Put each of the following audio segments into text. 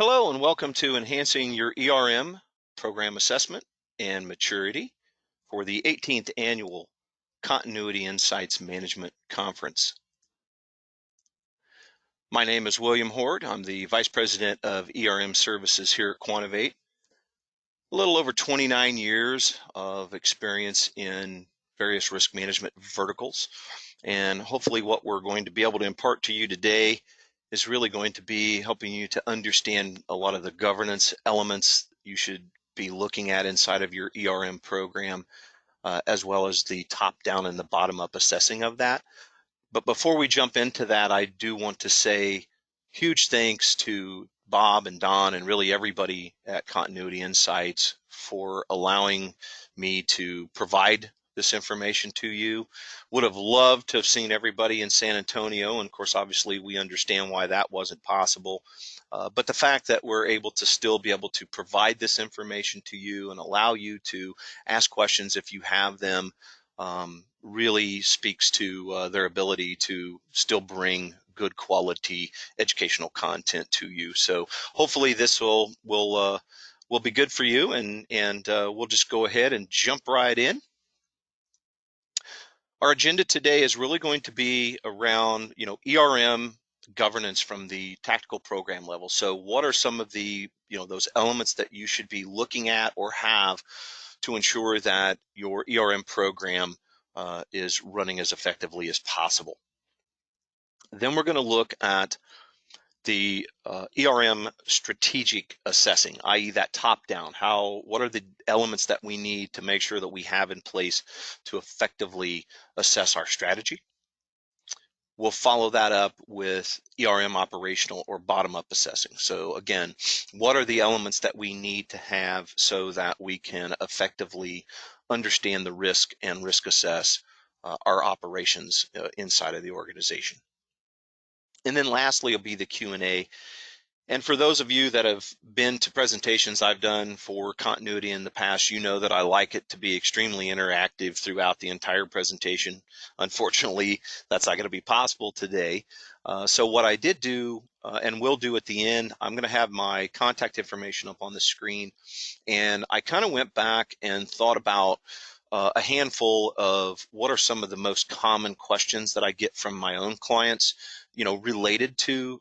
Hello and welcome to Enhancing Your ERM Program Assessment and Maturity for the 18th Annual Continuity Insights Management Conference. My name is William Hord. I'm the Vice President of ERM Services here at Quantivate. A little over 29 years of experience in various risk management verticals. And hopefully what we're going to be able to impart to you today is really going to be helping you to understand a lot of the governance elements you should be looking at inside of your ERM program, as well as the top-down and the bottom-up assessing of that. But before we jump into that, I do want to say huge thanks to Bob and Don and really everybody at Continuity Insights for allowing me to provide this information to you. Would have loved to have seen everybody in San Antonio, and of course obviously we understand why that wasn't possible, but the fact that we're able to still be able to provide this information to you and allow you to ask questions if you have them really speaks to their ability to still bring good quality educational content to you. So hopefully this will be good for you, and we'll just go ahead and jump right in. Our agenda today is really going to be around, ERM governance from the tactical program level. So what are some of the, those elements that you should be looking at or have to ensure that your ERM program is running as effectively as possible. Then we're going to look at the ERM strategic assessing, i.e. that top down. What are the elements that we need to make sure that we have in place to effectively assess our strategy? We'll follow that up with ERM operational or bottom-up assessing. So again, what are the elements that we need to have so that we can effectively understand the risk and risk assess our operations inside of the organization? And then lastly will be the Q&A. And for those of you that have been to presentations I've done for continuity in the past, you know that I like it to be extremely interactive throughout the entire presentation. Unfortunately, that's not going to be possible today. So what I did do and will do at the end, I'm going to have my contact information up on the screen. And I kind of went back and thought about a handful of what are some of the most common questions that I get from my own clients, related to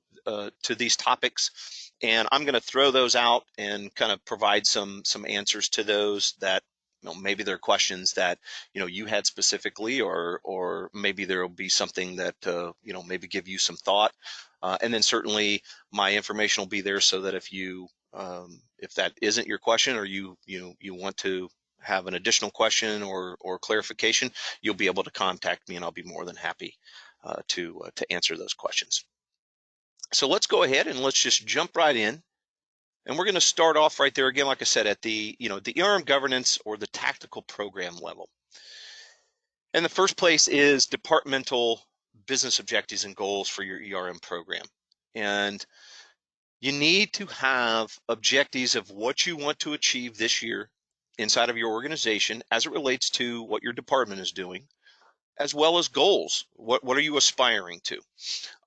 these topics, and I'm going to throw those out and kind of provide some answers to those that maybe they're questions that you had specifically, or maybe there will be something that maybe give you some thought, and then certainly my information will be there so that if that isn't your question, or you want to have an additional question or clarification, you'll be able to contact me and I'll be more than happy to answer those questions. So let's go ahead and let's just jump right in. And we're going to start off right there again, like I said, at the ERM governance or the tactical program level. And the first place is departmental business objectives and goals for your ERM program. And you need to have objectives of what you want to achieve this year inside of your organization as it relates to what your department is doing, as well as goals. What are you aspiring to?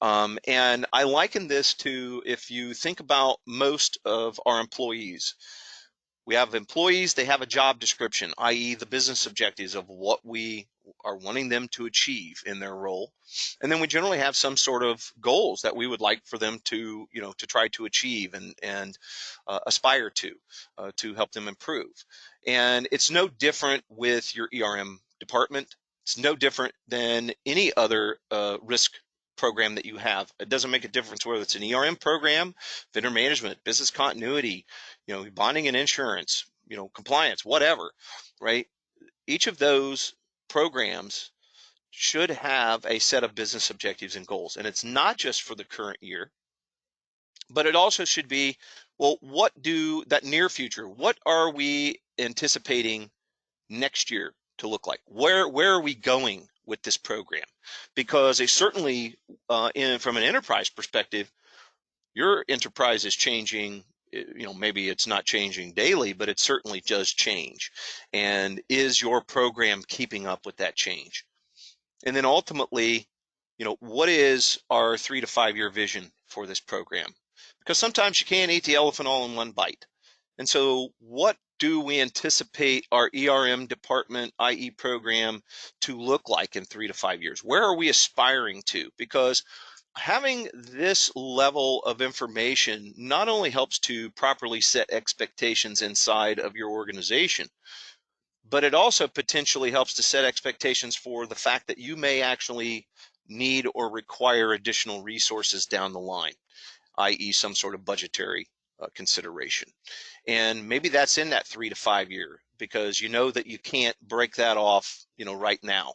And I liken this to, if you think about most of our employees, we have employees, they have a job description, i.e. the business objectives of what we are wanting them to achieve in their role. And then we generally have some sort of goals that we would like for them to, to try to achieve and aspire to help them improve. And it's no different with your ERM department. It's no different than any other risk program that you have. It doesn't make a difference whether it's an ERM program, vendor management, business continuity, bonding and insurance, compliance, whatever, right? Each of those programs should have a set of business objectives and goals. And it's not just for the current year, but it also should be, well, that near future, what are we anticipating next year to look like? Where are we going with this program? Because they certainly, from an enterprise perspective, your enterprise is changing. Maybe it's not changing daily, but it certainly does change. And is your program keeping up with that change? And then ultimately, what is our 3 to 5 year vision for this program? because sometimes you can't eat the elephant all in one bite. And so what do we anticipate our ERM department, i.e. program, to look like in 3 to 5 years? Where are we aspiring to? Because having this level of information not only helps to properly set expectations inside of your organization, but it also potentially helps to set expectations for the fact that you may actually need or require additional resources down the line, i.e. some sort of budgetary consideration. And maybe that's in that 3 to 5 year, because you know that you can't break that off, right now.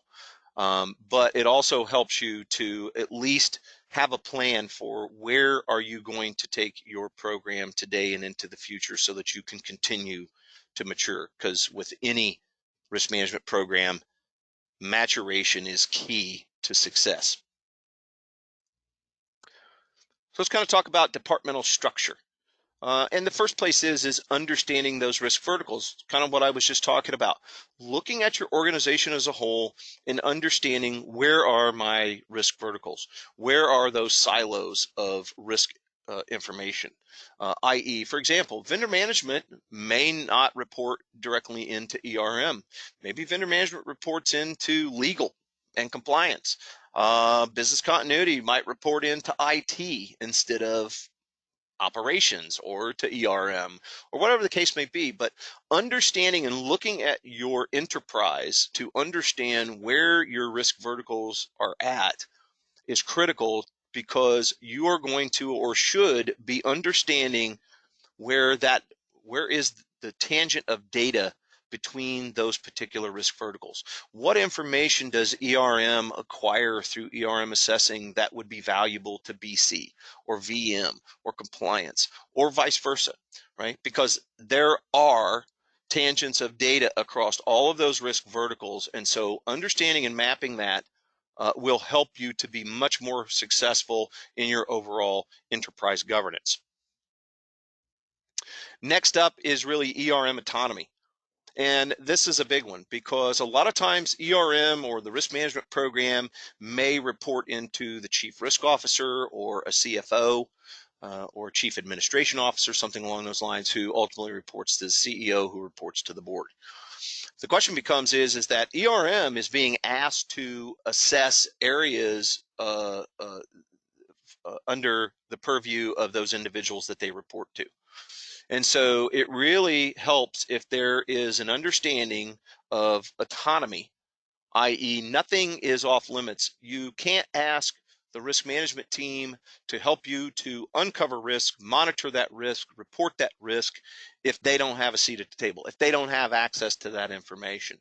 But it also helps you to at least have a plan for where are you going to take your program today and into the future so that you can continue to mature. Because with any risk management program, maturation is key to success. So let's kind of talk about departmental structure. And the first place is understanding those risk verticals, kind of what I was just talking about. Looking at your organization as a whole and understanding where are my risk verticals? Where are those silos of risk information? i.e., for example, vendor management may not report directly into ERM. Maybe vendor management reports into legal and compliance. Business continuity might report into IT instead of operations or to ERM or whatever the case may be. But understanding and looking at your enterprise to understand where your risk verticals are at is critical, because you are going to or should be understanding where is the tangent of data between those particular risk verticals. What information does ERM acquire through ERM assessing that would be valuable to BC or VM or compliance or vice versa, right? Because there are tangents of data across all of those risk verticals, and so understanding and mapping that will help you to be much more successful in your overall enterprise governance. Next up is really ERM autonomy. And this is a big one, because a lot of times ERM or the risk management program may report into the chief risk officer or a CFO or chief administration officer, something along those lines, who ultimately reports to the CEO, who reports to the board. The question becomes is that ERM is being asked to assess areas under the purview of those individuals that they report to. And so it really helps if there is an understanding of autonomy, i.e. nothing is off limits. You can't ask the risk management team to help you to uncover risk, monitor that risk, report that risk, if they don't have a seat at the table, if they don't have access to that information.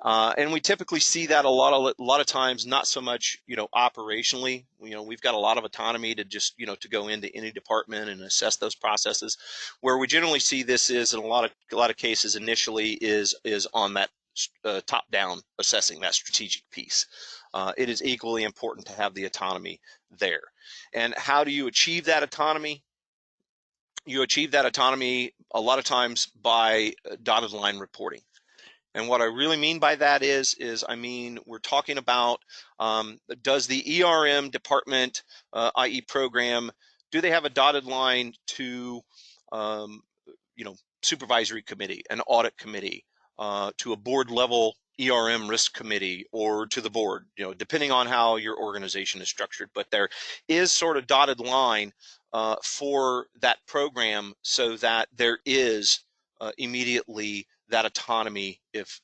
And we typically see that a lot of times, not so much, operationally. We've got a lot of autonomy to just, to go into any department and assess those processes. Where we generally see this is in a lot of cases initially is on that top-down assessing, that strategic piece. It is equally important to have the autonomy there. And how do you achieve that autonomy? You achieve that autonomy a lot of times by dotted line reporting. And what I really mean by that is I mean, we're talking about, does the ERM department, i.e. program, do they have a dotted line to, supervisory committee, an audit committee, to a board level ERM risk committee, or to the board, depending on how your organization is structured. But there is sort of dotted line for that program, so that there is immediately that autonomy if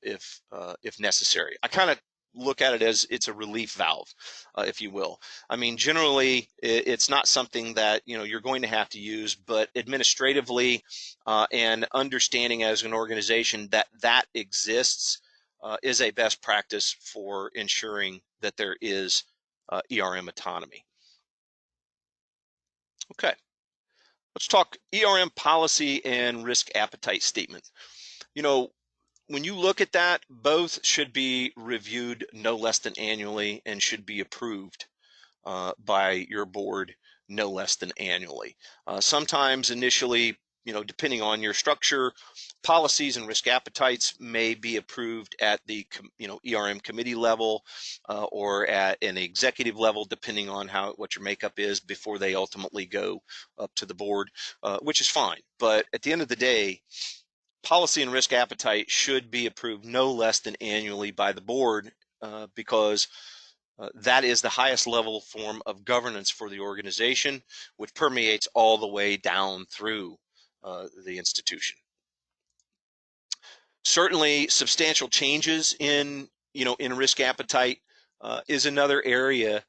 necessary. I kind of look at it as it's a relief valve, if you will. I mean, generally, it's not something that you're going to have to use, but administratively and understanding as an organization that exists is a best practice for ensuring that there is ERM autonomy. Okay, let's talk ERM policy and risk appetite statement. When you look at that, both should be reviewed no less than annually and should be approved by your board no less than annually. Sometimes initially depending on your structure, policies and risk appetites may be approved at the ERM committee level or at an executive level, depending on what your makeup is before they ultimately go up to the board, which is fine. But at the end of the day, policy and risk appetite should be approved no less than annually by the board because that is the highest level form of governance for the organization, which permeates all the way down through the institution. Certainly, substantial changes in risk appetite is another area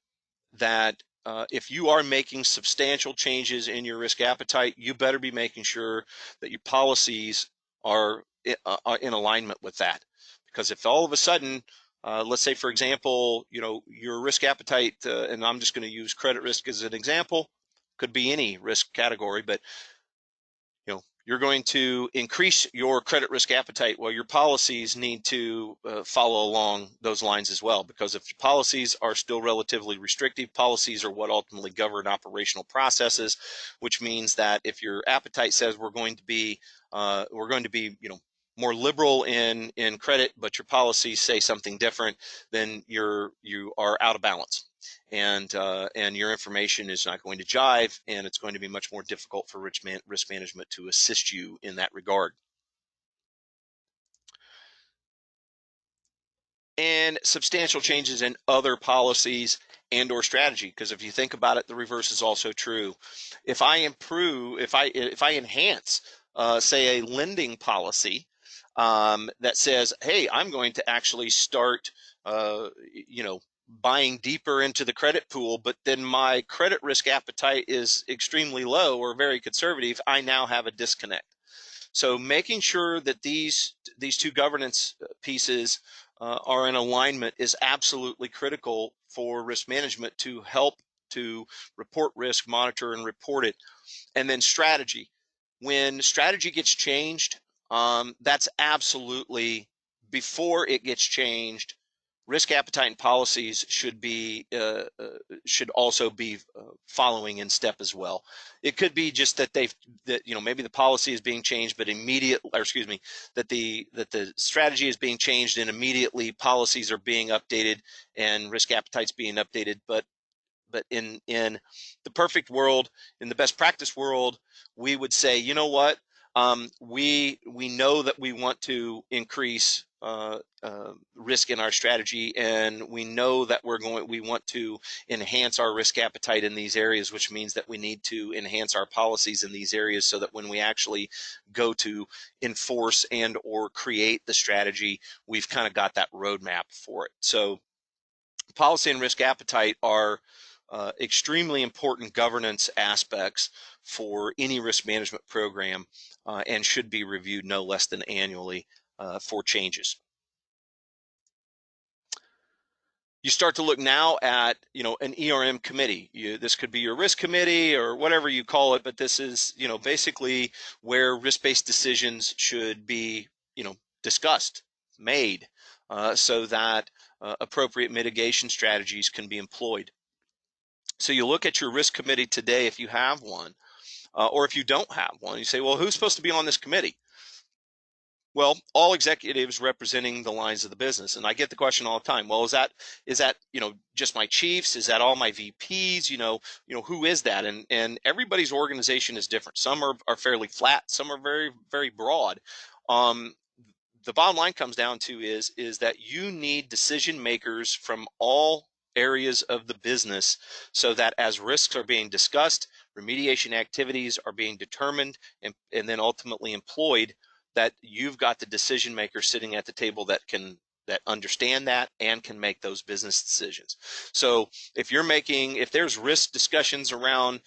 that if you are making substantial changes in your risk appetite, you better be making sure that your policies are in alignment with that. Because if all of a sudden, let's say, for example, your risk appetite, and I'm just going to use credit risk as an example, could be any risk category, but you're going to increase your credit risk appetite. Well, your policies need to follow along those lines as well, because if your policies are still relatively restrictive, policies are what ultimately govern operational processes, which means that if your appetite says we're going to be more liberal in credit, but your policies say something different, then you are out of balance. And your information is not going to jive, and it's going to be much more difficult for risk management to assist you in that regard. And substantial changes in other policies and or strategy, because if you think about it, the reverse is also true. If I enhance, say, a lending policy that says, hey, I'm going to actually start, buying deeper into the credit pool, but then my credit risk appetite is extremely low or very conservative, I now have a disconnect. So making sure that these two governance pieces are in alignment is absolutely critical for risk management to help to report risk, monitor, and report it. And then strategy. When strategy gets changed, that's absolutely, before it gets changed, risk appetite and policies should also be following in step as well. It could be just that maybe the policy is being changed, but that the strategy is being changed and immediately policies are being updated and risk appetite's being updated. But in the perfect world, in the best practice world, we would say, you know what, we know that we want to increase risk in our strategy, and we know that we want to enhance our risk appetite in these areas, which means that we need to enhance our policies in these areas so that when we actually go to enforce and or create the strategy, we've kind of got that roadmap for it. So policy and risk appetite are extremely important governance aspects for any risk management program and should be reviewed no less than annually for changes. You start to look now at an ERM committee. This could be your risk committee or whatever you call it, but this is basically where risk-based decisions should be discussed, made, so that appropriate mitigation strategies can be employed. So you look at your risk committee today, if you have one, or if you don't have one, you say, well, who's supposed to be on this committee? Well, all executives representing the lines of the business. And I get the question all the time, well, is that just my chiefs? Is that all my VPs? Who is that? And everybody's organization is different. Some are fairly flat, some are very, very broad. The bottom line comes down to is that you need decision makers from all areas of the business, so that as risks are being discussed, remediation activities are being determined and then ultimately employed, that you've got the decision makers sitting at the table that understand that and can make those business decisions. So if there's risk discussions around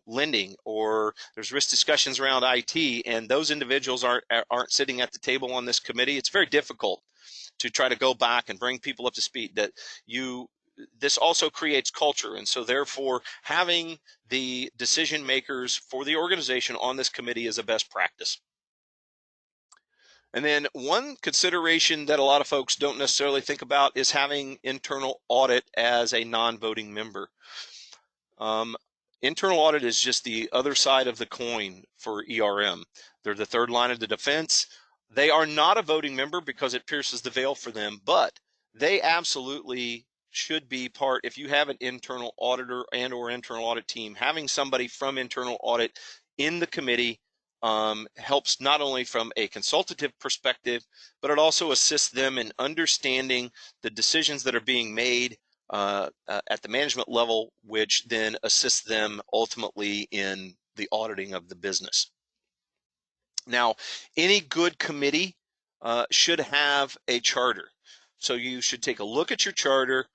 lending, or there's risk discussions around IT, and those individuals aren't sitting at the table on this committee, it's very difficult to try to go back and bring people up to speed. This also creates culture, and so therefore having the decision makers for the organization on this committee is a best practice. And then one consideration that a lot of folks don't necessarily think about is having internal audit as a non-voting member. Internal audit is just the other side of the coin for ERM. They're the third line of the defense. They are not a voting member because it pierces the veil for them, but they absolutely should be part. If you have an internal auditor and or internal audit team, having somebody from internal audit in the committee helps not only from a consultative perspective, but it also assists them in understanding the decisions that are being made at the management level, which then assists them ultimately in the auditing of the business. Now, any good committee should have a charter. So you should take a look at your charter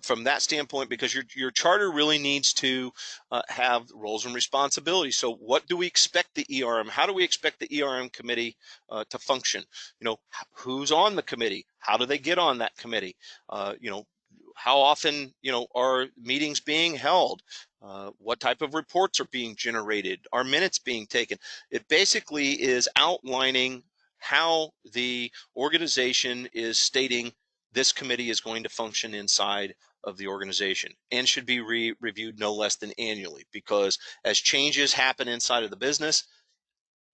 from that standpoint, because your charter really needs to have roles and responsibilities. So what do we expect the ERM? How do we expect the ERM committee to function? You know, who's on the committee? How do they get on that committee? You know, how often, you know, are meetings being held? What type of reports are being generated? Are minutes being taken? It basically is outlining how the organization is stating this committee is going to function inside of the organization, and should be reviewed no less than annually, because as changes happen inside of the business,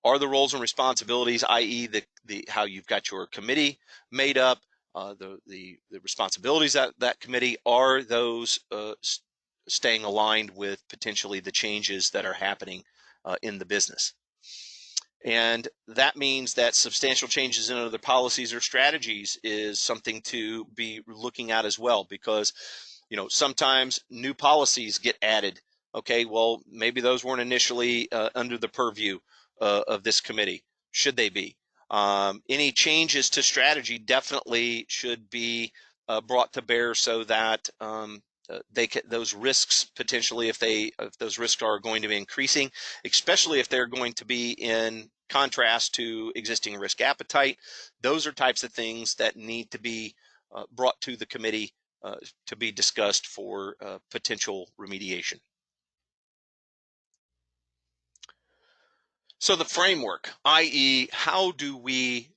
are the roles and responsibilities, i.e. the how you've got your committee made up, the responsibilities that committee, are those staying aligned with potentially the changes that are happening in the business. And that means that substantial changes in other policies or strategies is something to be looking at as well, because, you know, sometimes new policies get added. Okay, well, maybe those weren't initially under the purview of this committee. Should they be? Any changes to strategy definitely should be brought to bear, so that those risks potentially, if those risks are going to be increasing, especially if they're going to be in contrast to existing risk appetite, those are types of things that need to be brought to the committee to be discussed for potential remediation. So the framework, i.e., how do we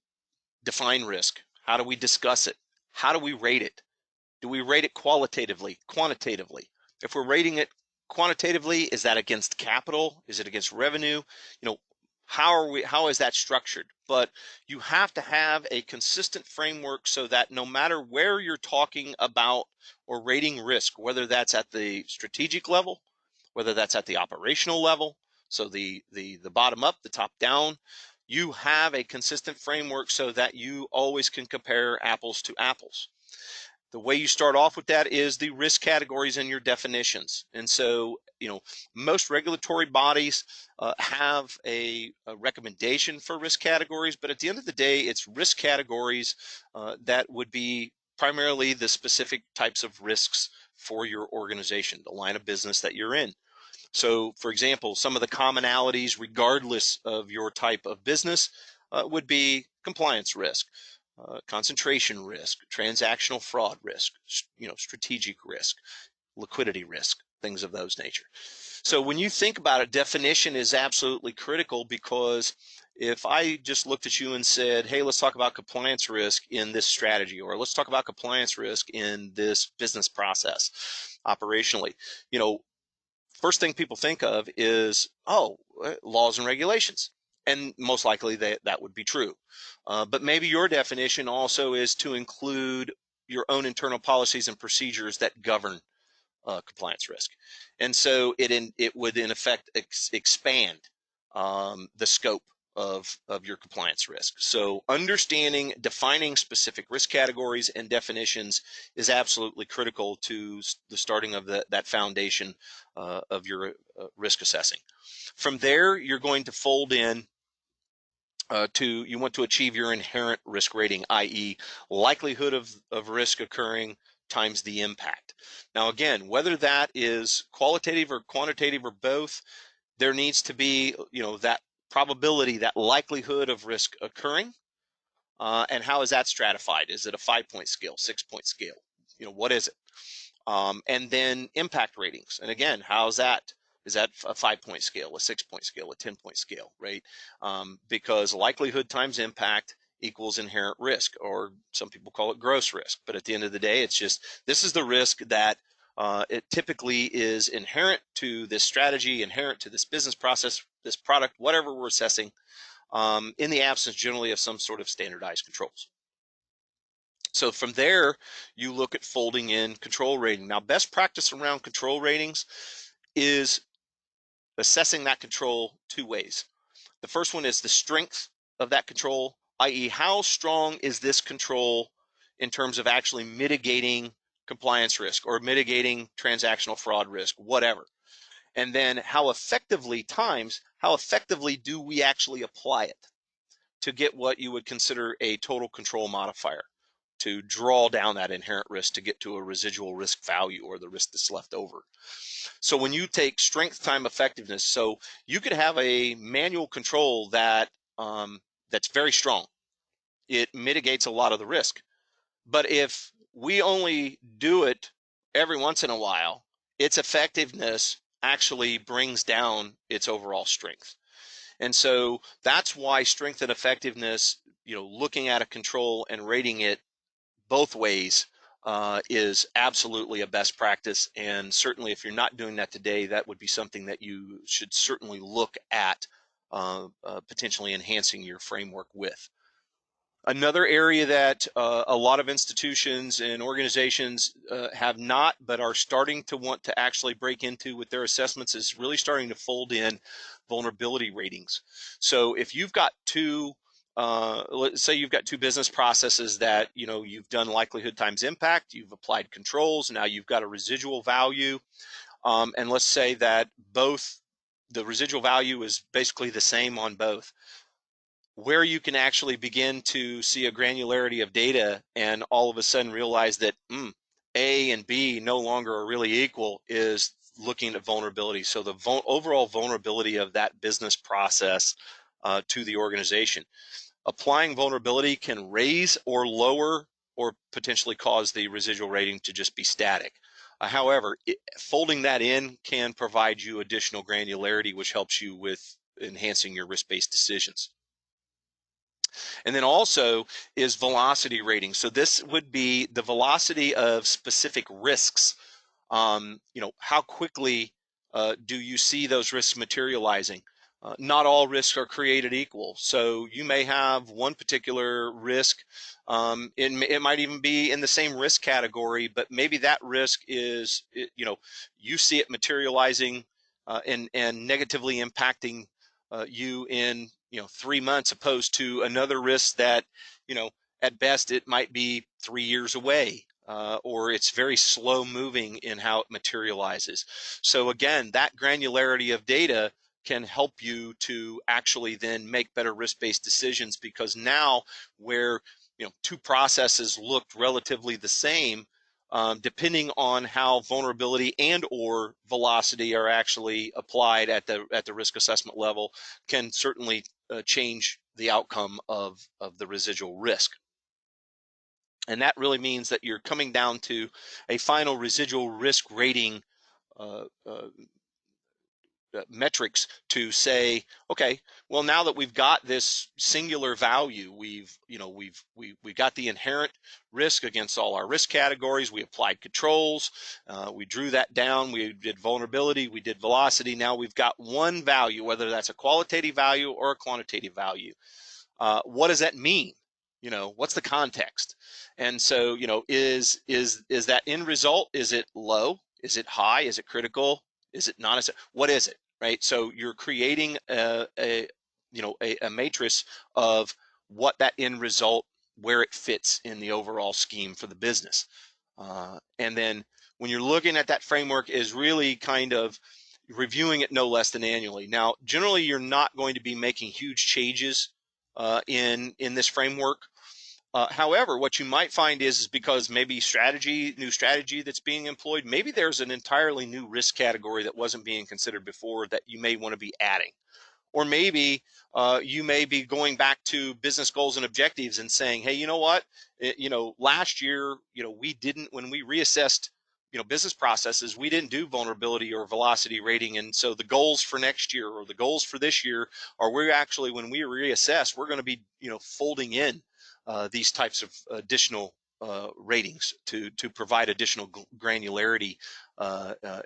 define risk? How do we discuss it? How do we rate it? Do we rate it qualitatively, quantitatively? If we're rating it quantitatively, is that against capital? Is it against revenue? You know, how is that structured? But you have to have a consistent framework so that no matter where you're talking about or rating risk, whether that's at the strategic level, whether that's at the operational level, so the bottom up, the top down, you have a consistent framework so that you always can compare apples to apples. The way you start off with that is the risk categories and your definitions. And so, you know, most regulatory bodies have a recommendation for risk categories, but at the end of the day, it's risk categories that would be primarily the specific types of risks for your organization, the line of business that you're in. So, for example, some of the commonalities, regardless of your type of business, would be compliance risk, concentration risk, transactional fraud risk, you know, strategic risk, liquidity risk, things of those nature. So when you think about it, definition is absolutely critical, because if I just looked at you and said, hey, let's talk about compliance risk in this strategy, or let's talk about compliance risk in this business process operationally, you know, first thing people think of is, oh, laws and regulations. And most likely that would be true. But maybe your definition also is to include your own internal policies and procedures that govern compliance risk. And so it would in effect expand the scope of your compliance risk. So understanding, defining specific risk categories and definitions is absolutely critical to the starting of that foundation of your risk assessing. From there, you're going to fold in you want to achieve your inherent risk rating, i.e. likelihood of risk occurring times the impact. Now again, whether that is qualitative or quantitative or both, there needs to be, you know, that probability, that likelihood of risk occurring. And how is that stratified? Is it a 5-point scale, 6-point scale? You know, what is it? And then impact ratings. And again, how's that? Is that a 5-point scale, a 6-point scale, a 10-point scale, right? Because likelihood times impact equals inherent risk, or some people call it gross risk. But at the end of the day, it's just, this is the risk that It typically is inherent to this strategy, inherent to this business process, this product, whatever we're assessing, in the absence generally of some sort of standardized controls. So from there, you look at folding in control rating. Now, best practice around control ratings is assessing that control two ways. The first one is the strength of that control, i.e., how strong is this control in terms of actually mitigating compliance risk or mitigating transactional fraud risk, whatever. And then how effectively do we actually apply it to get what you would consider a total control modifier, to draw down that inherent risk to get to a residual risk value or the risk that's left over. So when you take strength time effectiveness, so you could have a manual control that that's very strong. It mitigates a lot of the risk. But if we only do it every once in a while, its effectiveness actually brings down its overall strength. And so that's why strength and effectiveness, looking at a control and rating it both ways is absolutely a best practice. And certainly if you're not doing that today, that would be something that you should certainly look at potentially enhancing your framework with. Another area that a lot of institutions and organizations have not, but are starting to want to actually break into with their assessments, is really starting to fold in vulnerability ratings. So if you've got let's say you've got two business processes that you've done likelihood times impact, you've applied controls, now you've got a residual value, and let's say that both the residual value is basically the same on both. Where you can actually begin to see a granularity of data and all of a sudden realize that A and B no longer are really equal is looking at vulnerability. So the overall vulnerability of that business process to the organization. Applying vulnerability can raise or lower or potentially cause the residual rating to just be static. However, folding that in can provide you additional granularity, which helps you with enhancing your risk-based decisions. And then also is velocity rating. So this would be the velocity of specific risks. How quickly do you see those risks materializing? Not all risks are created equal. So you may have one particular risk. It might even be in the same risk category, but maybe that risk is, you see it materializing and negatively impacting you in 3 months, opposed to another risk that at best it might be 3 years away, or it's very slow moving in how it materializes. So again, that granularity of data can help you to actually then make better risk-based decisions, because now where two processes looked relatively the same, depending on how vulnerability and or velocity are actually applied at the risk assessment level, can certainly change the outcome of the residual risk. And that really means that you're coming down to a final residual risk rating metrics to say, okay, well, now that we've got this singular value, we got the inherent risk against all our risk categories, we applied controls, we drew that down, we did vulnerability, we did velocity. Now we've got one value, whether that's a qualitative value or a quantitative value. What does that mean? What's the context? And so, is that end result, is it low? Is it high? Is it critical? Is it not? What is it, right? So you're creating a matrix of what that end result, where it fits in the overall scheme for the business. And then when you're looking at that framework, is really kind of reviewing it no less than annually. Now, generally, you're not going to be making huge changes in this framework. However, what you might find is because maybe new strategy that's being employed, maybe there's an entirely new risk category that wasn't being considered before that you may want to be adding. Or maybe you may be going back to business goals and objectives and saying, hey, you know what? Last year, we didn't, when we reassessed, business processes, we didn't do vulnerability or velocity rating. And so the goals for next year or the goals for this year are, we're actually, when we reassess, we're going to be, folding in these types of additional ratings to provide additional granularity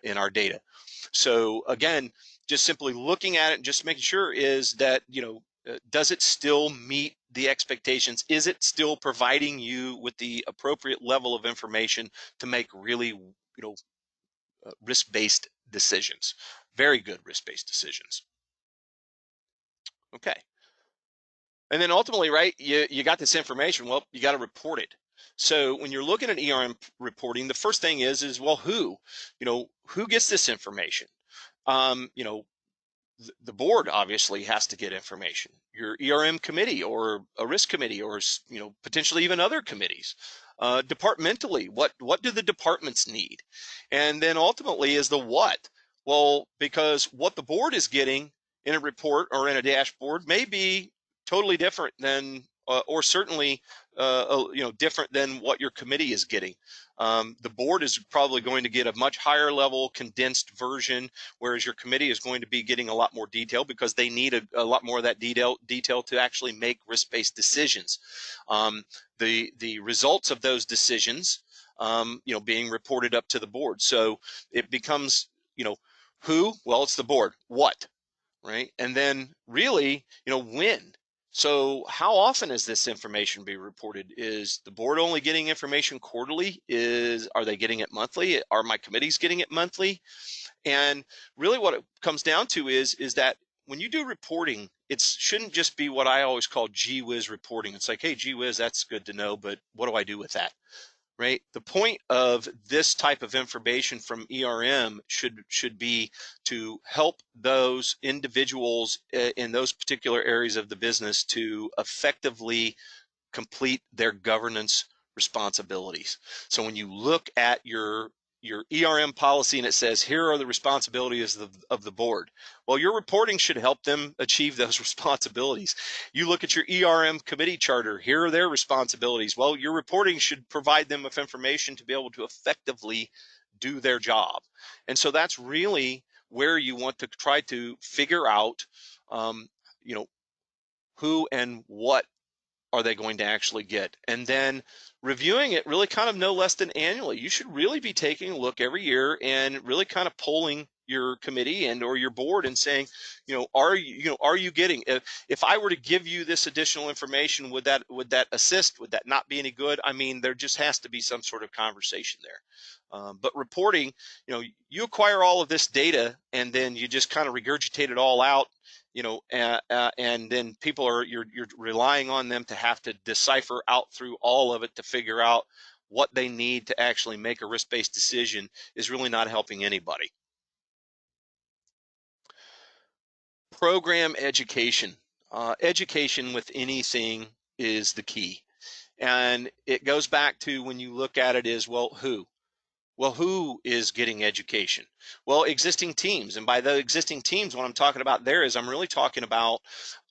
in our data. So again, just simply looking at it and just making sure is that, does it still meet the expectations? Is it still providing you with the appropriate level of information to make really, risk-based decisions? Very good risk-based decisions. Okay. And then ultimately, right, you got this information. Well, you got to report it. So when you're looking at ERM reporting, the first thing is well, who gets this information? Um, you know, the board obviously has to get information. Your ERM committee or a risk committee, or potentially even other committees. Departmentally, what do the departments need? And then ultimately is the what. Well, because what the board is getting in a report or in a dashboard may be totally different than, or certainly, different than what your committee is getting. The board is probably going to get a much higher level condensed version, whereas your committee is going to be getting a lot more detail because they need a lot more of that detail to actually make risk-based decisions. The results of those decisions, being reported up to the board. So it becomes, who? Well, it's the board. What? Right? And then really, when? So how often is this information being reported? Is the board only getting information quarterly? Are they getting it monthly? Are my committees getting it monthly? And really what it comes down to is that when you do reporting, it shouldn't just be what I always call gee whiz reporting. It's like, hey, gee whiz, that's good to know, but what do I do with that? Right? The point of this type of information from ERM should be to help those individuals in those particular areas of the business to effectively complete their governance responsibilities. So when you look at your ERM policy and it says here are the responsibilities of the board, well, your reporting should help them achieve those responsibilities. You look at your ERM committee charter, here are their responsibilities. Well, your reporting should provide them with information to be able to effectively do their job. And so that's really where you want to try to figure out, who and what are they going to actually get? And then reviewing it really kind of no less than annually. You should really be taking a look every year and really kind of polling your committee and or your board and saying, are you getting, if I were to give you this additional information, would that assist? Would that not be any good? I mean, there just has to be some sort of conversation there. But reporting, you acquire all of this data and then you just kind of regurgitate it all out, and then you're relying on them to have to decipher out through all of it to figure out what they need to actually make a risk-based decision is really not helping anybody. Program education. Education with anything is the key. And it goes back to when you look at it is, well, who? Well, who is getting education? Well, existing teams. And by the existing teams, what I'm talking about there is I'm really talking about,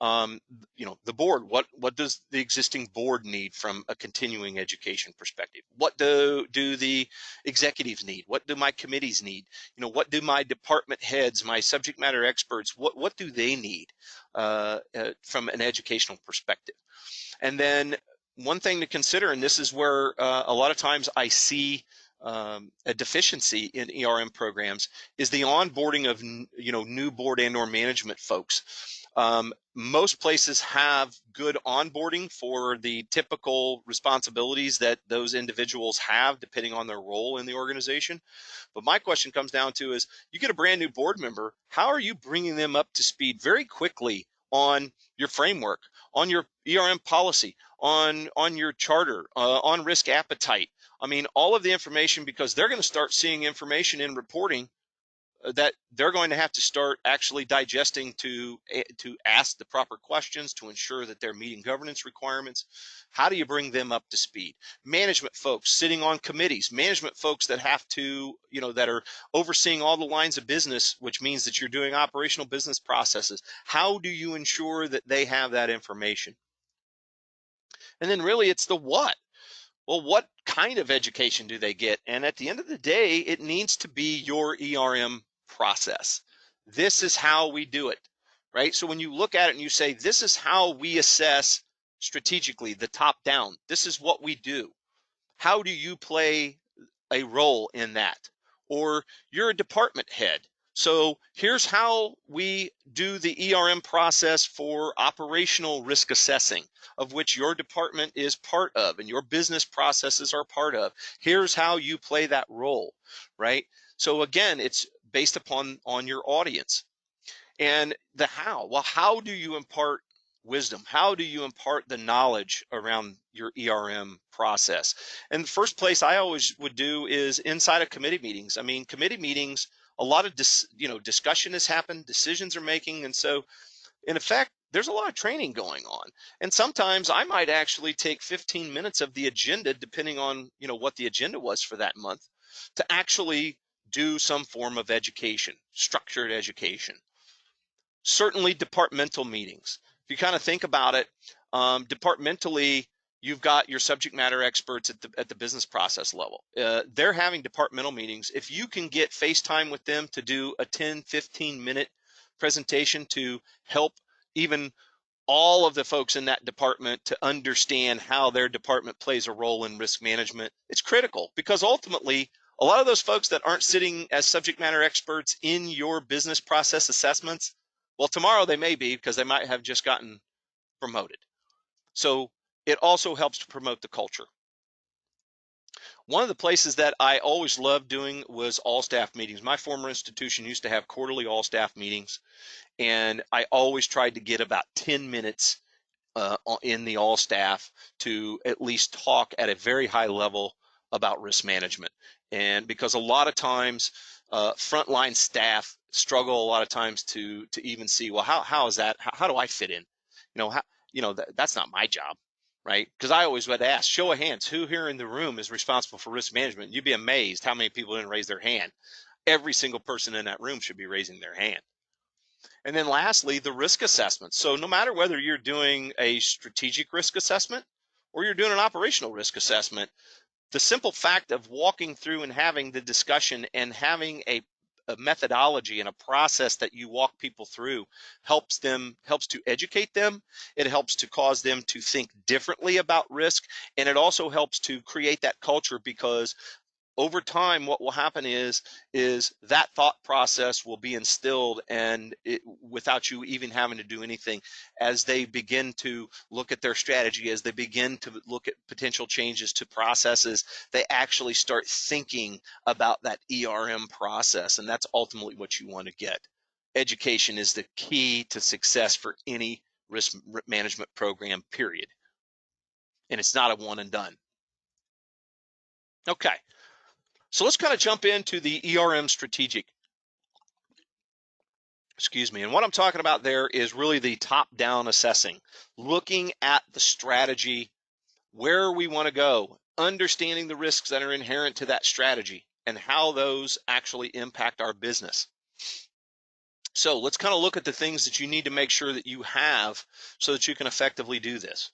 the board. What does the existing board need from a continuing education perspective? What do the executives need? What do my committees need? What do my department heads, my subject matter experts, what do they need from an educational perspective? And then one thing to consider, and this is where a lot of times I see a deficiency in ERM programs, is the onboarding of new board and or management folks. Most places have good onboarding for the typical responsibilities that those individuals have depending on their role in the organization. But my question comes down to is, you get a brand new board member, how are you bringing them up to speed very quickly on your framework, on your ERM policy, on your charter, on risk appetite? I mean, all of the information, because they're going to start seeing information in reporting that they're going to have to start actually digesting to ask the proper questions to ensure that they're meeting governance requirements. How do you bring them up to speed? Management folks sitting on committees, management folks that have to, that are overseeing all the lines of business, which means that you're doing operational business processes. How do you ensure that they have that information? And then really it's the what. Well, what kind of education do they get? And at the end of the day, it needs to be your ERM process. This is how we do it, right? So when you look at it and you say, this is how we assess strategically, the top down, this is what we do. How do you play a role in that? Or you're a department head. So here's how we do the ERM process for operational risk assessing, of which your department is part of and your business processes are part of. Here's how you play that role, right? So again, it's based upon your audience. And the how, well, how do you impart wisdom? How do you impart the knowledge around your ERM process? And the first place I always would do is inside of committee meetings. I mean, committee meetings, a lot of discussion has happened, decisions are making, and so in effect, there's a lot of training going on. And sometimes I might actually take 15 minutes of the agenda, depending on what the agenda was for that month, to actually do some form of education, structured education. Certainly departmental meetings. If you kind of think about it, departmentally, you've got your subject matter experts at the business process level. They're having departmental meetings. If you can get FaceTime with them to do a 10, 15-minute presentation to help even all of the folks in that department to understand how their department plays a role in risk management, it's critical, because ultimately, a lot of those folks that aren't sitting as subject matter experts in your business process assessments, well, tomorrow they may be, because they might have just gotten promoted. So it also helps to promote the culture. One of the places that I always loved doing was all staff meetings. My former institution used to have quarterly all staff meetings, and I always tried to get about 10 minutes in the all staff to at least talk at a very high level about risk management. And because a lot of times frontline staff struggle a lot of times to even see, well, how is that? How do I fit in? That's not my job, right? Because I always would ask, show of hands, who here in the room is responsible for risk management? You'd be amazed how many people didn't raise their hand. Every single person in that room should be raising their hand. And then lastly, the risk assessment. So no matter whether you're doing a strategic risk assessment or you're doing an operational risk assessment, the simple fact of walking through and having the discussion and having a methodology and a process that you walk people through helps to educate them. It helps to cause them to think differently about risk, and it also helps to create that culture, because over time what will happen is that thought process will be instilled, and without you even having to do anything, as they begin to look at their strategy, as they begin to look at potential changes to processes, they actually start thinking about that ERM process, and that's ultimately what you want to get. Education is the key to success for any risk management program, period, and it's not a one and done. Okay, so let's kind of jump into the ERM strategic. Excuse me. And what I'm talking about there is really the top-down assessing, looking at the strategy, where we want to go, understanding the risks that are inherent to that strategy and how those actually impact our business. So let's kind of look at the things that you need to make sure that you have so that you can effectively do this.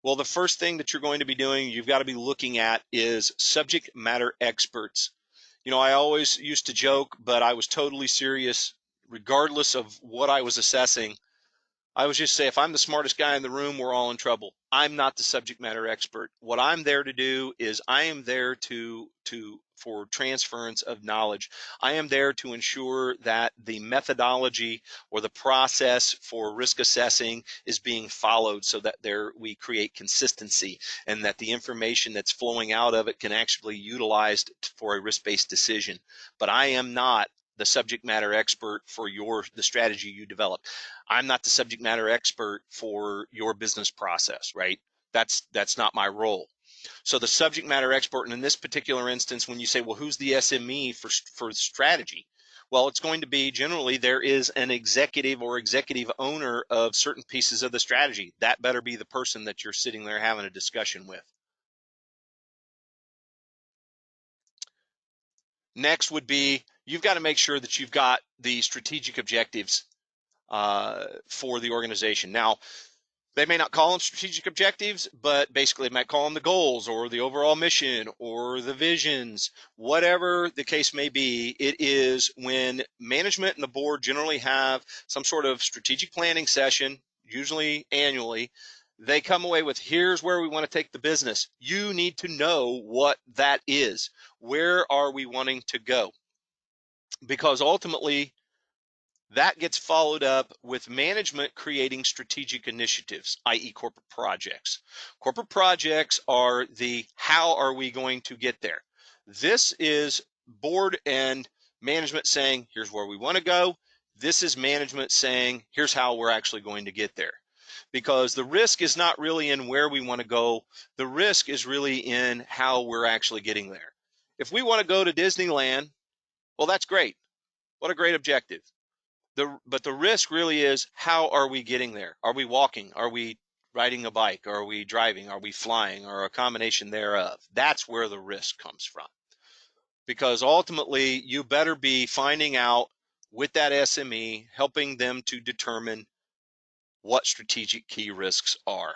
Well, the first thing that you're going to be doing, you've got to be looking at, is subject matter experts. I always used to joke, but I was totally serious. Regardless of what I was assessing, I was just say, if I'm the smartest guy in the room, we're all in trouble. I'm not the subject matter expert. What I'm there to do is I am there for transference of knowledge. I am there to ensure that the methodology or the process for risk assessing is being followed, so that we create consistency, and that the information that's flowing out of it can actually be utilized for a risk-based decision. But I am not the subject matter expert for the strategy you develop. I'm not the subject matter expert for your business process, right? That's not my role. So the subject matter expert, and in this particular instance, when you say, well, who's the SME for strategy? Well, it's going to be, generally, there is an executive or executive owner of certain pieces of the strategy. That better be the person that you're sitting there having a discussion with. Next would be, you've got to make sure that you've got the strategic objectives for the organization. Now, they may not call them strategic objectives, but basically they might call them the goals or the overall mission or the visions, whatever the case may be. It is when management and the board generally have some sort of strategic planning session, usually annually, They come away with, here's where we want to take the business. You need to know what that is. Where are we wanting to go? Because ultimately, that gets followed up with management creating strategic initiatives, i.e. corporate projects. Corporate projects are the how are we going to get there? This is board and management saying, here's where we want to go. This is management saying, here's how we're actually going to get there. Because the risk is not really in where we want to go. The risk is really in how we're actually getting there. If we want to go to Disneyland, well, that's great. What a great objective. But the risk really is, how are we getting there? Are we walking? Are we riding a bike? Are we driving? Are we flying? Or a combination thereof? That's where the risk comes from. Because ultimately, you better be finding out with that SME, helping them to determine what strategic key risks are.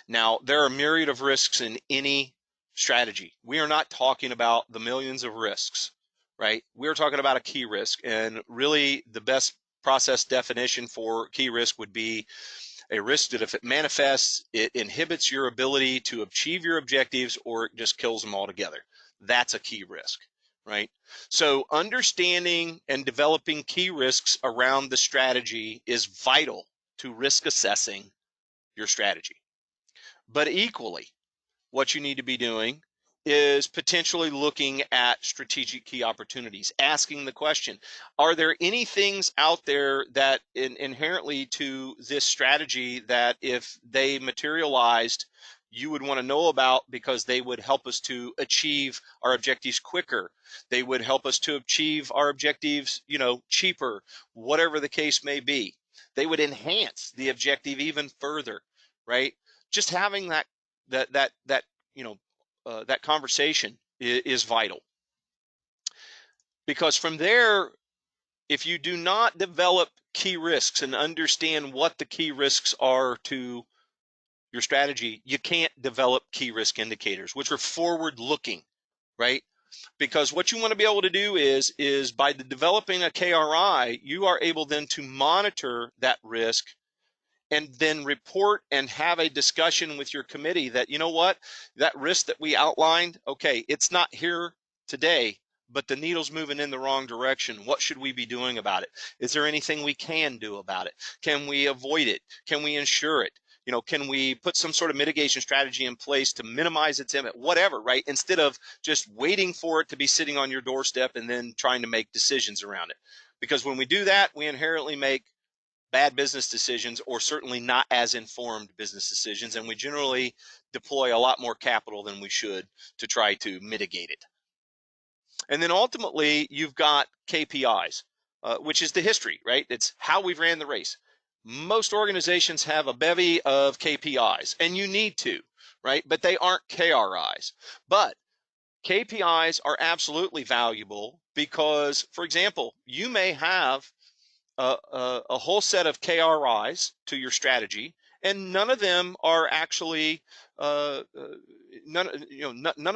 Now, there are a myriad of risks in any strategy. We are not talking about the millions of risks, right? We're talking about a key risk, and really the best process definition for key risk would be a risk that if it manifests, it inhibits your ability to achieve your objectives, or it just kills them altogether. That's a key risk, right? So understanding and developing key risks around the strategy is vital to risk assessing your strategy. But equally, what you need to be doing is potentially looking at strategic key opportunities, asking the question, are there any things out there that inherently to this strategy that if they materialized, you would want to know about, because they would help us to achieve our objectives quicker. They would help us to achieve our objectives, cheaper, whatever the case may be. They would enhance the objective even further, right? Just having that that conversation is vital, because from there, if you do not develop key risks and understand what the key risks are to your strategy, you can't develop key risk indicators, which are forward looking, right? Because what you want to be able to do is by developing a KRI, you are able then to monitor that risk and then report and have a discussion with your committee that, you know what, that risk that we outlined, okay, it's not here today, but the needle's moving in the wrong direction. What should we be doing about it? Is there anything we can do about it? Can we avoid it? Can we ensure it? Can we put some sort of mitigation strategy in place to minimize its impact? Whatever, right? Instead of just waiting for it to be sitting on your doorstep and then trying to make decisions around it. Because when we do that, we inherently make bad business decisions, or certainly not as informed business decisions, and we generally deploy a lot more capital than we should to try to mitigate it. And then ultimately, you've got KPIs, which is the history, right? It's how we've ran the race. Most organizations have a bevy of KPIs, and you need to, right? But they aren't KRIs. But KPIs are absolutely valuable because, for example, you may have a whole set of KRIs to your strategy, and none of them are actually none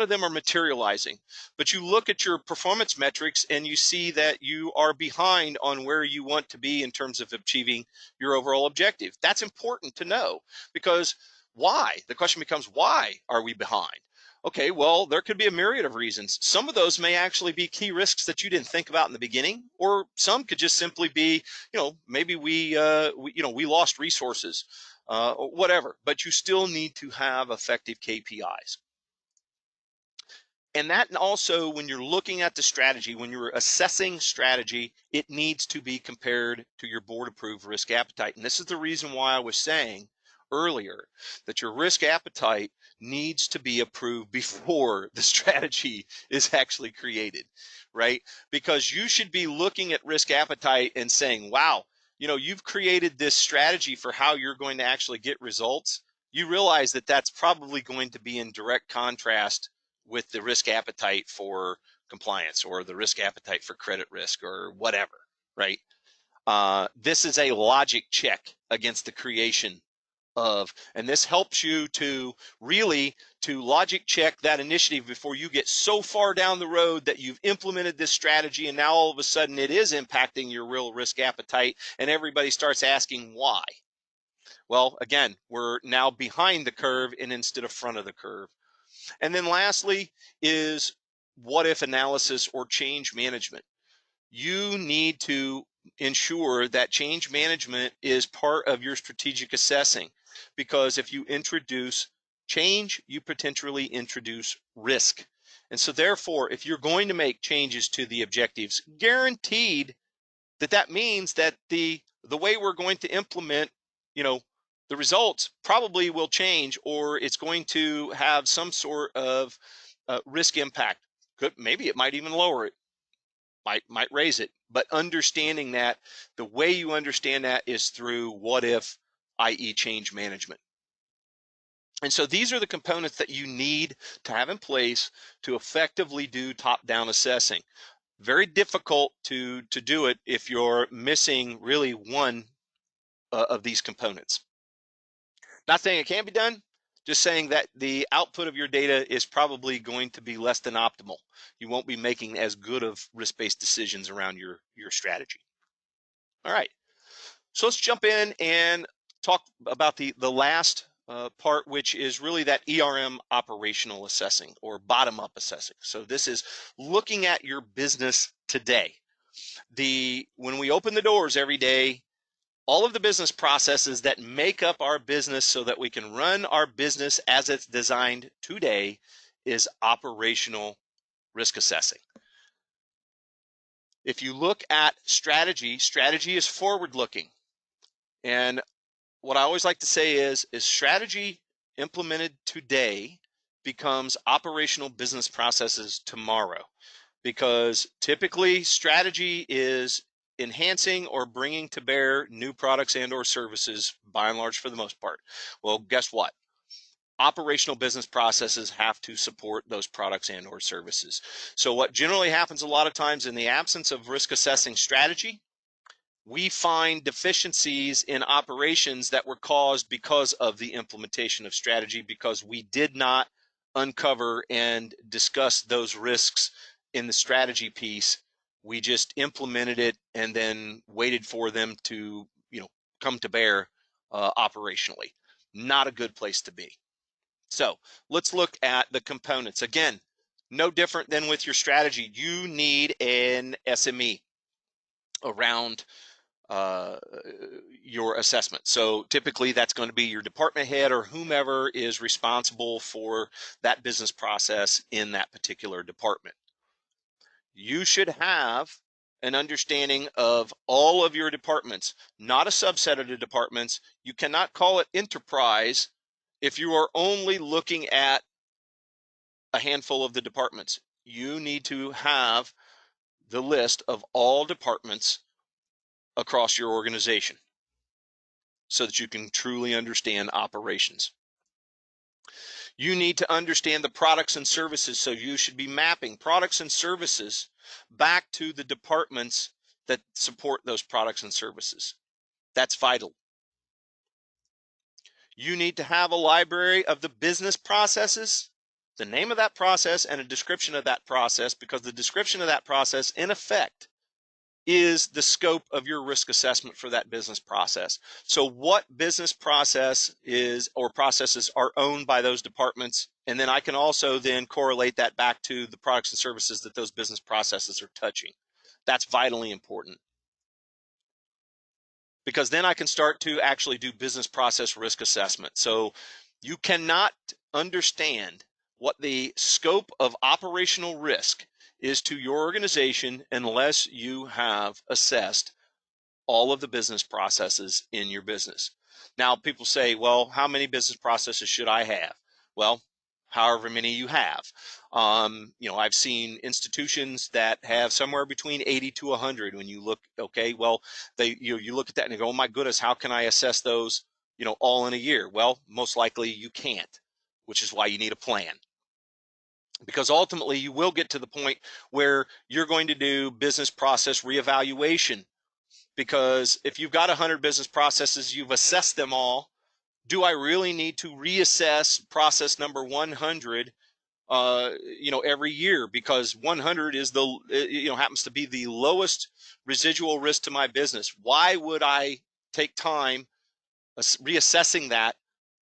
of them are materializing. But you look at your performance metrics and you see that you are behind on where you want to be in terms of achieving your overall objective. That's important to know, because why? The question becomes, why are we behind? Okay, well, there could be a myriad of reasons. Some of those may actually be key risks that you didn't think about in the beginning, or some could just simply be, maybe we lost resources, or whatever. But you still need to have effective KPIs. And that also, when you're looking at the strategy, when you're assessing strategy, it needs to be compared to your board approved risk appetite. And this is the reason why I was saying earlier that your risk appetite needs to be approved before the strategy is actually created, right? Because you should be looking at risk appetite and saying, wow, you've created this strategy for how you're going to actually get results. You realize that that's probably going to be in direct contrast with the risk appetite for compliance, or the risk appetite for credit risk, or whatever, right? This is a logic check against the creation of, and this helps you to really to logic check that initiative before you get so far down the road that you've implemented this strategy and now all of a sudden it is impacting your real risk appetite and everybody starts asking why. Well, again, we're now behind the curve and instead of front of the curve. And then lastly is what if analysis or change management. You need to ensure that change management is part of your strategic assessing, because if you introduce change, you potentially introduce risk. And so therefore, if you're going to make changes to the objectives, guaranteed that means that the way we're going to implement, you know, the results probably will change, or it's going to have some sort of risk impact. Maybe it might even lower it, might raise it. But understanding that, the way you understand that is through what if, i.e., change management. And so these are the components that you need to have in place to effectively do top-down assessing. Very difficult to do it if you're missing really one of these components. Not saying it can't be done, just saying that the output of your data is probably going to be less than optimal. You won't be making as good of risk-based decisions around your strategy. All right, so let's jump in and talk about the last part, which is really that ERM operational assessing or bottom-up assessing. So this is looking at your business today. When we open the doors every day, all of the business processes that make up our business so that we can run our business as it's designed today is operational risk assessing. If you look at strategy, strategy is forward looking. And what I always like to say is strategy implemented today becomes operational business processes tomorrow, because typically strategy is enhancing or bringing to bear new products and or services, by and large, for the most part. Well, guess what? Operational business processes have to support those products and or services. So what generally happens a lot of times in the absence of risk assessing strategy, we find deficiencies in operations that were caused because of the implementation of strategy, because we did not uncover and discuss those risks in the strategy piece. We just implemented it and then waited for them to, come to bear operationally. Not a good place to be. So let's look at the components. Again, no different than with your strategy. You need an SME around your assessment. So typically that's going to be your department head or whomever is responsible for that business process in that particular department. You should have an understanding of all of your departments, not a subset of the departments. You cannot call it enterprise if you are only looking at a handful of the departments. You need to have the list of all departments across your organization so that you can truly understand operations. You need to understand the products and services, so you should be mapping products and services back to the departments that support those products and services. That's vital. You need to have a library of the business processes, the name of that process, and a description of that process, because the description of that process, in effect, is the scope of your risk assessment for that business process. So what business process is or processes are owned by those departments, and then I can also then correlate that back to the products and services that those business processes are touching. That's vitally important, because then I can start to actually do business process risk assessment. So you cannot understand what the scope of operational risk is to your organization unless you have assessed all of the business processes in your business. Now, people say, well, how many business processes should I have? Well, however many you have. I've seen institutions that have somewhere between 80 to 100. When you look, okay, well, you look at that and you go, oh my goodness, how can I assess those, all in a year? Well, most likely you can't, which is why you need a plan. Because ultimately you will get to the point where you're going to do business process reevaluation. Because if you've got 100 business processes, you've assessed them all. Do I really need to reassess process number 100, every year? Because 100 is happens to be the lowest residual risk to my business. Why would I take time reassessing that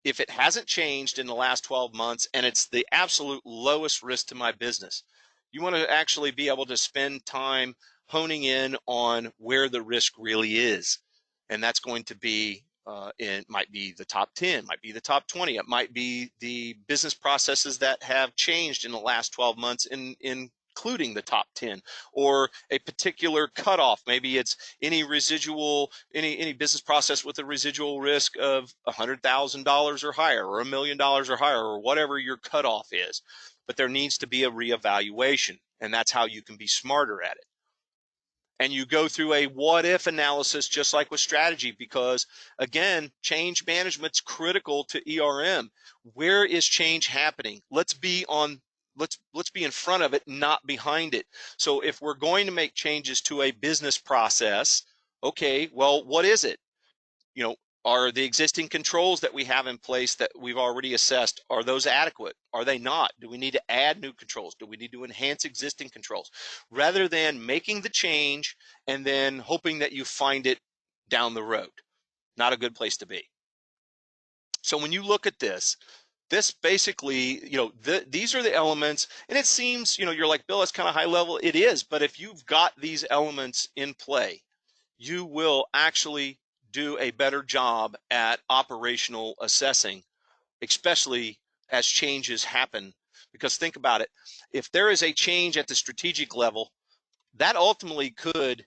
if it hasn't changed in the last 12 months and it's the absolute lowest risk to my business. You want to actually be able to spend time honing in on where the risk really is. And that's going to be, it might be the top 10, might be the top 20. It might be the business processes that have changed in the last 12 months, including the top 10, or a particular cutoff. Maybe it's any residual, any business process with a residual risk of $100,000 or higher, or $1 million or higher, or whatever your cutoff is. But there needs to be a reevaluation, and that's how you can be smarter at it. And you go through a what if analysis, just like with strategy, because again, change management's critical to ERM. Where is change happening? Let's be in front of it, not behind it. So if we're going to make changes to a business process, okay, well, what is it? You know, are the existing controls that we have in place that we've already assessed, are those adequate? Are they not? Do we need to add new controls? Do we need to enhance existing controls? Rather than making the change and then hoping that you find it down the road. Not a good place to be. So when you look at this basically, these are the elements, and it seems, you're like, Bill, it's kind of high level. It is, but if you've got these elements in play, you will actually do a better job at operational assessing, especially as changes happen. Because think about it, if there is a change at the strategic level, that ultimately could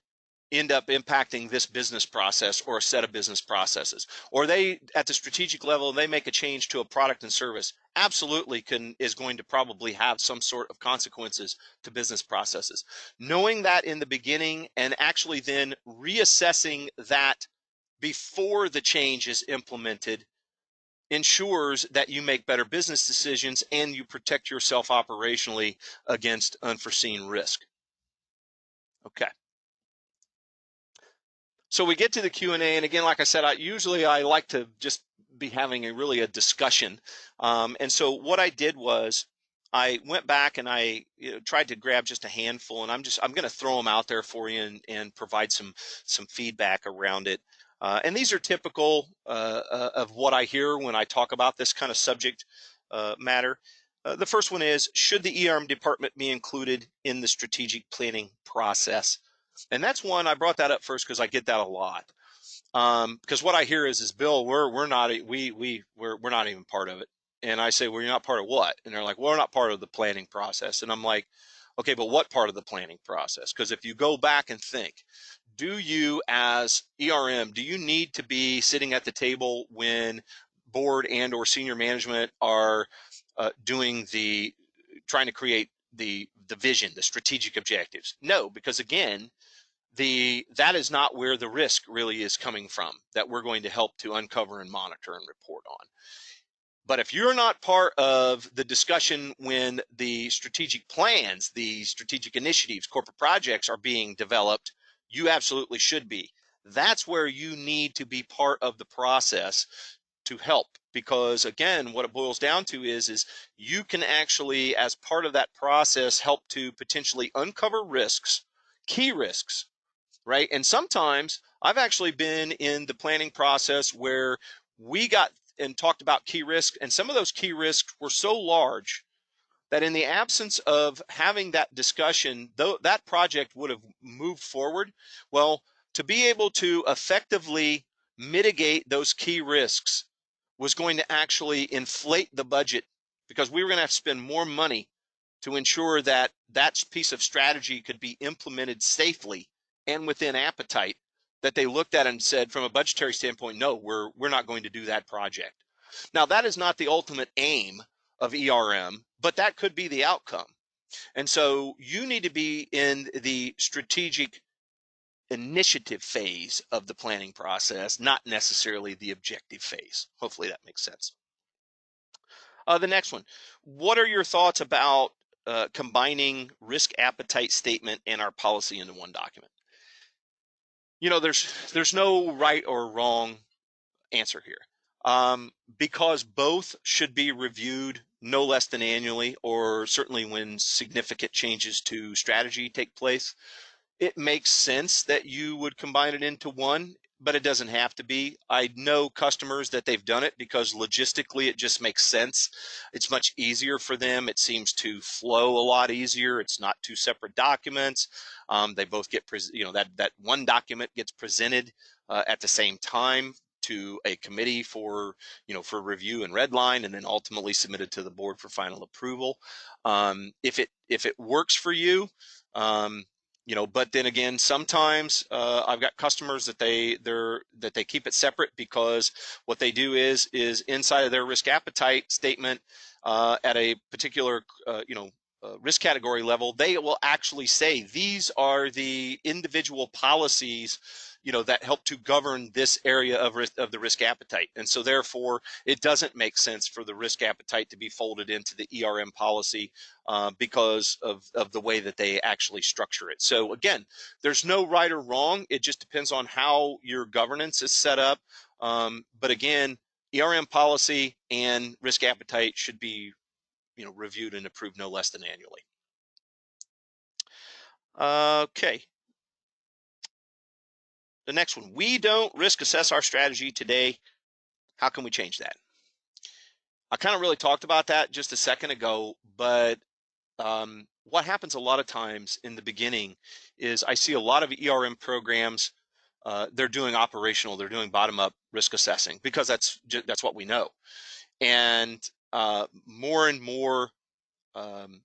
end up impacting this business process or a set of business processes. Or they, at the strategic level, they make a change to a product and service, absolutely is going to probably have some sort of consequences to business processes. Knowing that in the beginning and actually then reassessing that before the change is implemented ensures that you make better business decisions and you protect yourself operationally against unforeseen risk. Okay. So we get to the Q&A, and again, like I said, I like to just be having a discussion. And so what I did was I went back and I tried to grab just a handful, and I'm going to throw them out there for you and provide some feedback around it. And these are typical of what I hear when I talk about this kind of subject matter. The first one is, should the ERM department be included in the strategic planning process? And that's one, I brought that up first because I get that a lot. Because what I hear is Bill, we're not even part of it. And I say, well, you're not part of what? And they're like, well, we're not part of the planning process. And I'm like, okay, but what part of the planning process? Because if you go back and think, do you as ERM, do you need to be sitting at the table when board and or senior management are trying to create the vision, the strategic objectives? No, because again, that is not where the risk really is coming from that we're going to help to uncover and monitor and report on. But if you're not part of the discussion when the strategic plans, the strategic initiatives, corporate projects are being developed, you absolutely should be. That's where you need to be part of the process to help, because again, what it boils down to is you can actually, as part of that process, help to potentially uncover risks, key risks, right? And sometimes I've actually been in the planning process where we got and talked about key risks, and some of those key risks were so large that in the absence of having that discussion, though that project would have moved forward. Well, to be able to effectively mitigate those key risks was going to actually inflate the budget, because we were going to have to spend more money to ensure that that piece of strategy could be implemented safely and within appetite, that they looked at and said, from a budgetary standpoint, no, we're not going to do that project. Now, that is not the ultimate aim of ERM, but that could be the outcome. And so you need to be in the strategic initiative phase of the planning process, not necessarily the objective phase. Hopefully that makes sense. The next one, what are your thoughts about combining risk appetite statement and our policy into one document? There's no right or wrong answer here, because both should be reviewed no less than annually, or certainly when significant changes to strategy take place. It makes sense that you would combine it into one, but it doesn't have to be. I know customers that they've done it because logistically it just makes sense. It's much easier for them. It seems to flow a lot easier. It's not two separate documents. They both get, that one document gets presented at the same time to a committee for, for review and redline, and then ultimately submitted to the board for final approval. If it works for you, but then again, sometimes I've got customers that they keep it separate, because what they do is inside of their risk appetite statement at a particular risk category level, they will actually say these are the individual policies that help to govern this area of the risk appetite. And so therefore it doesn't make sense for the risk appetite to be folded into the ERM policy because of the way that they actually structure it. So again, there's no right or wrong. It just depends on how your governance is set up. But again, ERM policy and risk appetite should be reviewed and approved no less than annually. Okay. The next one, we don't risk assess our strategy today. How can we change that? I kind of really talked about that just a second ago, but what happens a lot of times in the beginning is I see a lot of ERM programs, they're doing operational, they're doing bottom-up risk assessing, because that's what we know. And more and more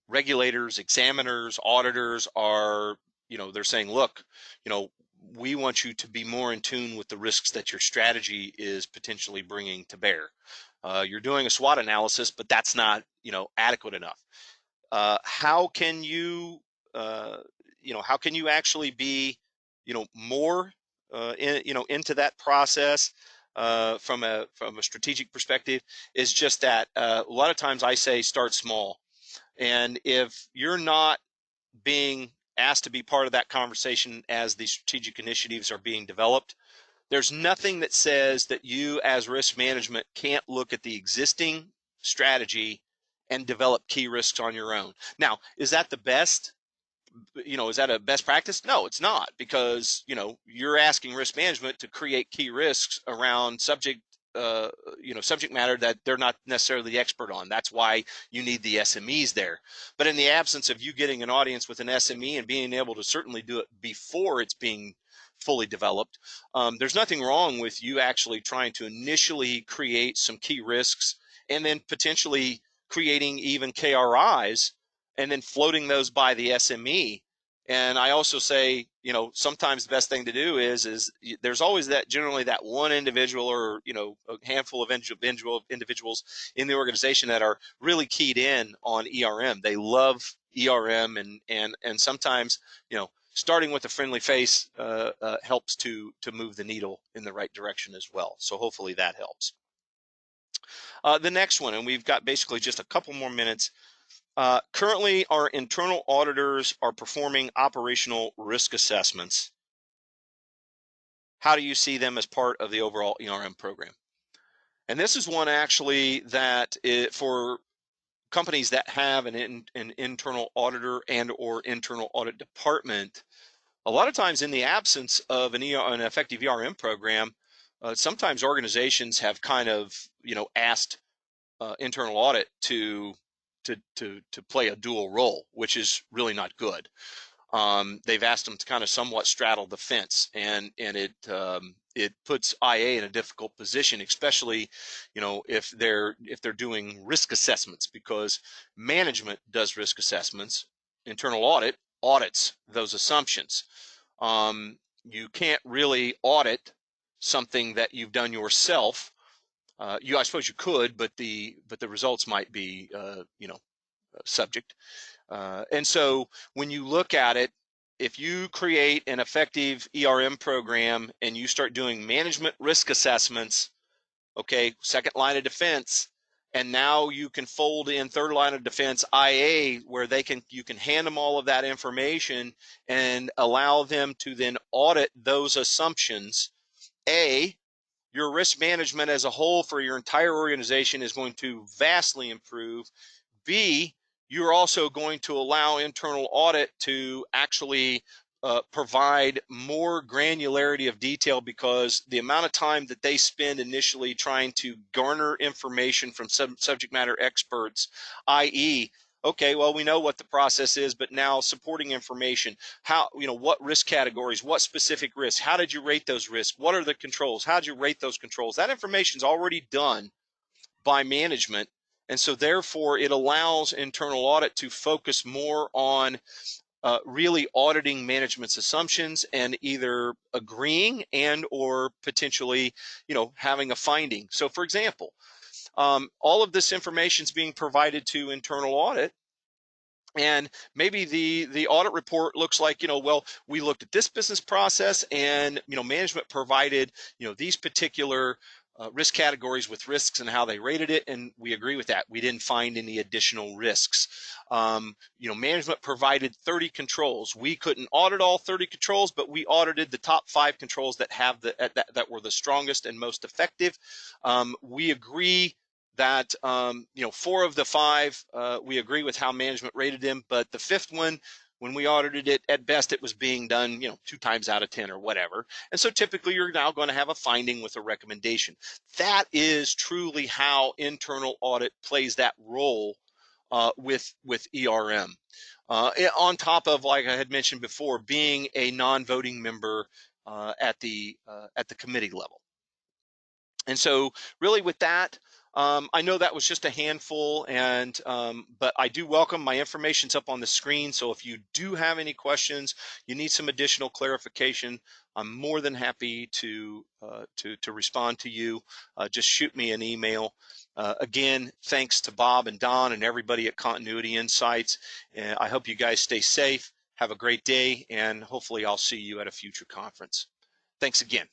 regulators, examiners, auditors are, they're saying, look, we want you to be more in tune with the risks that your strategy is potentially bringing to bear. You're doing a SWOT analysis, but that's not, adequate enough. How can you, how can you actually be, more, into that process from a strategic perspective? Is just that a lot of times I say start small, and if you're not being asked to be part of that conversation as the strategic initiatives are being developed, there's nothing that says that you as risk management can't look at the existing strategy and develop key risks on your own. Now, is that the best? Is that a best practice? No, it's not, because you're asking risk management to create key risks around subject matter that they're not necessarily the expert on. That's why you need the SMEs there. But in the absence of you getting an audience with an SME and being able to certainly do it before it's being fully developed, there's nothing wrong with you actually trying to initially create some key risks, and then potentially creating even KRIs and then floating those by the SME. And I also say, sometimes the best thing to do is there's always generally that one individual, or, a handful of individuals in the organization that are really keyed in on ERM. They love ERM, and sometimes, starting with a friendly face helps to move the needle in the right direction as well. So hopefully that helps. The next one, and we've got basically just a couple more minutes. Currently, our internal auditors are performing operational risk assessments. How do you see them as part of the overall ERM program? And this is one actually that for companies that have an internal auditor and or internal audit department, a lot of times in the absence of an effective ERM program, sometimes organizations have kind of asked internal audit to play a dual role, which is really not good. They've asked them to kind of somewhat straddle the fence, and it puts IA in a difficult position, especially if they're doing risk assessments, because management does risk assessments, internal audit audits those assumptions. You can't really audit something that you've done yourself. I suppose you could, but the results might be subject. And so when you look at it, if you create an effective ERM program and you start doing management risk assessments, okay, second line of defense, and now you can fold in third line of defense IA, where you can hand them all of that information and allow them to then audit those assumptions. Your risk management as a whole for your entire organization is going to vastly improve. B, you're also going to allow internal audit to actually provide more granularity of detail, because the amount of time that they spend initially trying to garner information from subject matter experts, i.e., okay, well, we know what the process is, but now supporting information, how, what risk categories, what specific risks, how did you rate those risks, what are the controls, how did you rate those controls? That information is already done by management. And so therefore it allows internal audit to focus more on really auditing management's assumptions and either agreeing and or potentially, having a finding. So for example, all of this information is being provided to internal audit, and maybe the audit report looks like, well, we looked at this business process and, management provided, these particular risk categories with risks and how they rated it, and we agree with that. We didn't find any additional risks. Management provided 30 controls. We couldn't audit all 30 controls, but we audited the top 5 controls that have that were the strongest and most effective. We agree that 4 of the 5 we agree with how management rated them, but the 5th one, when we audited it, at best it was being done 2 times out of 10 or whatever. And so typically you're now going to have a finding with a recommendation. That is truly how internal audit plays that role with ERM. On top of, like I had mentioned before, being a non-voting member at the committee level. And so really with that, I know that was just a handful, and but I do welcome, my information's up on the screen, so if you do have any questions, you need some additional clarification, I'm more than happy to respond to you. Just shoot me an email. Again, thanks to Bob and Don and everybody at Continuity Insights. I hope you guys stay safe, have a great day, and hopefully I'll see you at a future conference. Thanks again.